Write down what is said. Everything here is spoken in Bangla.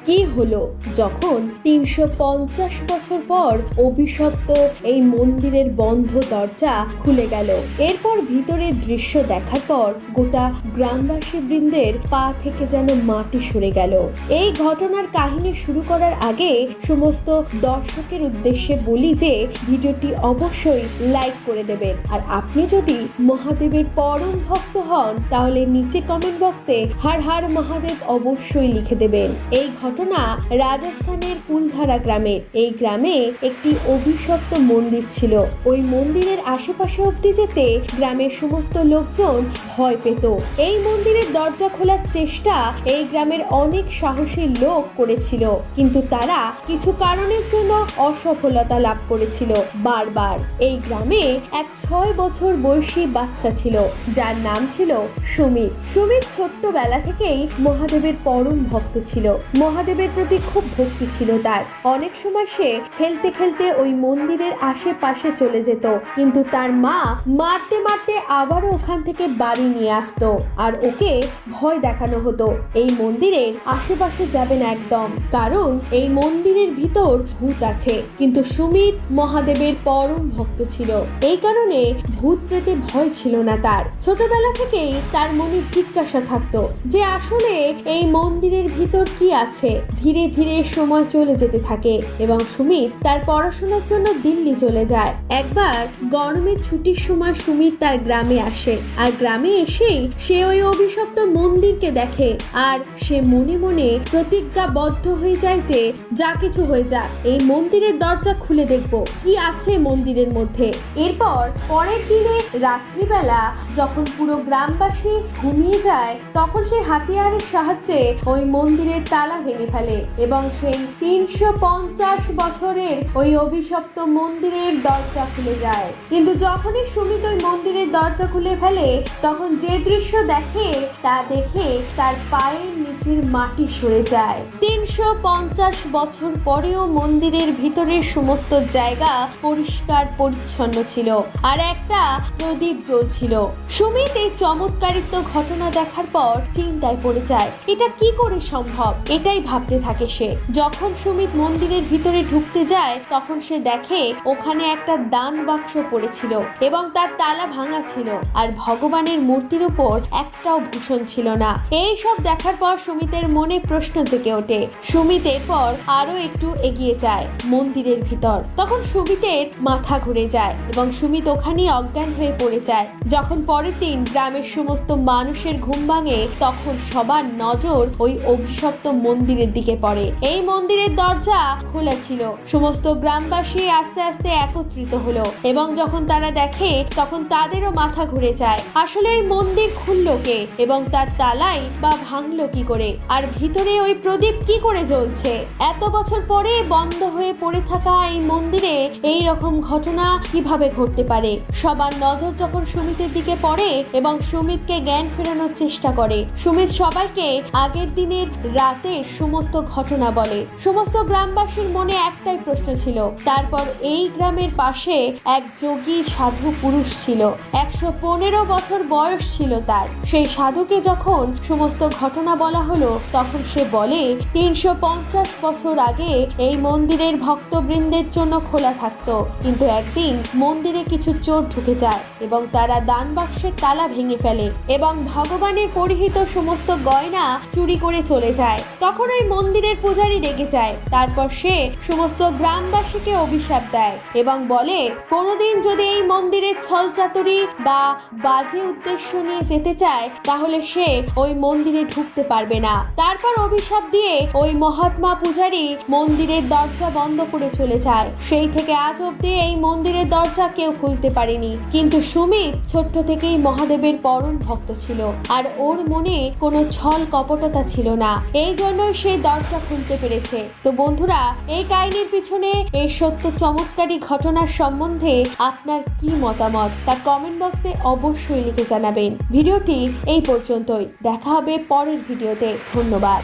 কি হলো যখন ৩৫০ বছর পর অভিশপ্ত এই মন্দিরের বন্ধ দরজা খুলে গেল। এরপর ভিতরের দৃশ্য দেখার পর গোটা গ্রামবাসী বৃন্দের পা থেকে যেন মাটি সরে গেল। এই ঘটনার কাহিনী শুরু করার আগে সমস্ত দর্শকের উদ্দেশ্যে বলি যে ভিডিওটি অবশ্যই লাইক করে দেবেন, আর আপনি যদি মহাদেবের পরম ভক্ত হন তাহলে নিচে কমেন্ট বক্সে হর হর মহাদেব অবশ্যই লিখে দেবেন। এই ঘটনা রাজস্থানের কুলধারা গ্রামের। এই গ্রামে একটি অভিশপ্ত মন্দির ছিল। ওই মন্দিরের আশেপাশে অবধি যেতে গ্রামের সমস্ত লোকজন ভয় পেত। এই মন্দিরের দরজা খোলার চেষ্টা এই গ্রামের অনেক সাহসী লোক করেছিল, কিন্তু তারা কিছু কারণের জন্য অসফলতা লাভ করেছিল বারবার। এই গ্রামে এক ৬ বছর বয়সী বাচ্চা ছিল যার নাম ছিল সুমিত। সুমিত ছোট্টবেলা থেকেই মহাদেবের পরম ভক্ত ছিল। মহাদেবের প্রতি খুব ভক্তি ছিল তার। অনেক সময় সে খেলতে খেলতে ওই মন্দিরের আশেপাশে চলে যেত, কিন্তু তার মা মারতে মারতে আবারও ওখান থেকে বাড়ি নিয়ে আসতো আর ওকে ভয় দেখানো হতো এই মন্দিরের আশেপাশে যাবে না একদম, কারণ এই মন্দিরের ভিতর ভূত আছে। কিন্তু সুমিত মহাদেবের পরম ভক্ত ছিল, এই কারণে ভূত প্রেতে ভয় ছিল না তার। ছোটবেলা থেকেই তার মনে জিজ্ঞাসা থাকতো যে আসলে এই মন্দিরের ভিতর কি আছে। ধীরে ধীরে সময় চলে যেতে থাকে এবং সুমিত তার পড়াশোনার জন্য দিল্লি চলে যায়। একবার গরমের ছুটির সময় সুমিত তার গ্রামে আসে, আর গ্রামে এসেই সে ওই অভিশপ্ত মন্দিরকে দেখে আর সে মনে মনে প্রতিজ্ঞাবদ্ধ হয়ে যায় যে যা কিছু হয়ে যাক এই মন্দিরের দরজা খুলে দেখবো কি আছে মন্দিরের মধ্যে। এরপর পরের দিনে রাত্রিবেলা যখন পুরো গ্রামবাসী ঘুমিয়ে যায় তখন সে হাতিয়ারের সাহায্যে ওই মন্দিরের তালা ভেঙে ফেলে এবং সেই ৩৫০ বছরের ওই অভিশপ্ত মন্দিরের দরজা খুলে যায়। কিন্তু যখনই সুমিত ওই মন্দিরের দরজা খুলে ফেলে তখন যে দৃশ্য দেখে তা দেখে তার পায়ের নিচের মাটি সরে যায়। ৩৫০ বছর পরেও মন্দিরের ভিতরের সমস্ত জায়গা পরিষ্কার পরিচ্ছন্ন ছিল আর একটা প্রদীপ জ্বলছিল। সুমিত এই চমৎকারিত্ব ঘটনা দেখার পর চিন্তায় পড়ে যায়, এটা কি করে সম্ভব। এটাই ভাবতে থাকে সে। যখন সুমিত মন্দিরের ভিতরে ঢুকতে যায় তখন সে দেখে ওখানে একটা দান বাক্স পড়েছিল এবং তার তালা ভাঙা ছিল, আর ভগবানের মূর্তির উপর একটাও ভূষণ ছিল না। এই সব দেখার পর সুমিতের মনে প্রশ্ন জেগে ওঠে। সুমিত এরপর আরো একটু এগিয়ে যায় মন্দিরের ভিতর। তখন সুমিতের মাথা ঘুরে যায় এবং সুমিত ওখানেই অজ্ঞান হয়ে পড়ে যায়। যখন পরের দিন গ্রামের সমস্ত মানুষের ঘুম ভাঙে তখন সবার নজর ওই অভিশপ্ত মন্দিরের দিকে পড়ে। এই মন্দিরের দরজা খোলা ছিল। সমস্ত গ্রামবাসী আস্তে আস্তে একত্রিত হলো এবং যখন তারা দেখে তখন তাদেরও মাথা ঘুরে যায়। আসলে ওই মন্দির খুললো কে এবং তার তালাই বা ভাঙলো কি করে, আর ভিতরে ওই প্রদীপ কি করে জ্বলছে। এত বছর পরে বন্ধ হয়ে পড়ে থাকা এই মন্দিরে এই রকম ঘটনা কিভাবে ঘটতে পারে। সবার নজর যখন সুমিতের দিকে পড়ে এবং সুমিতকে জ্ঞান ফেরানোর চেষ্টা করে, সুমিত সবাইকে আগের দিনের রাতের সমস্ত ঘটনা বলে। সমস্ত গ্রামবাসীর মনে একটাই প্রশ্ন ছিল। তারপর এই গ্রামের পাশে এক যোগী সাধু পুরুষ ছিল, ১১৫ বছর বয়স ছিল তার। সেই সাধুকে যখন সমস্ত ঘটনা বলা হলো তখন সে বলে ৩৫০ বছর আগে এই মন্দিরের ভক্তবৃন্দের জন্য খোলা থাকতো, কিন্তু একদিন মন্দিরে কিছু চোর ঢুকে যায় এবং তারা দান বাক্সের তালা ভেঙে ফেলে এবং ভগবানের পরিহিত সমস্ত গয়না চুরি করে চলে যায়। তখন ওই মন্দিরের পূজারী রেগে যায়। তারপর সে সমস্ত গ্রামবাসীকে অভিশাপ দেয় এবং বলে কোনোদিন যদি এই মন্দিরের ছলচাতুরি বা বাজে উদ্দেশ্য নিয়ে যেতে চায় তাহলে সে ওই মন্দিরে ঢুকতে পারবে না। তারপর অভিশাপ দিয়ে ওই মহাত্মা পূজারী মন্দিরের দরজা বন্ধ করে চলে যায়। সেই থেকে আজ অব্দি এই মন্দিরের দরজা কেউ খুলতে পারেনি। কিন্তু সুমিত ছোট্ট থেকেই মহাদেবের পরম ভক্ত ছিল আর ওর মনে কোনো ছল কপটতা ছিল না, এই জন্যই সে দরজা খুলতে পেরেছে। তো বন্ধুরা, এই কাহিনীর পিছনে এই সত্য চমৎকারী ঘটনার সম্বন্ধে আপনার কি মতামত তা কমেন্ট বক্সে অবশ্যই লিখে জানাবেন। ভিডিওটি এই পর্যন্তই, দেখা হবে পরের ভিডিওতে। ধন্যবাদ।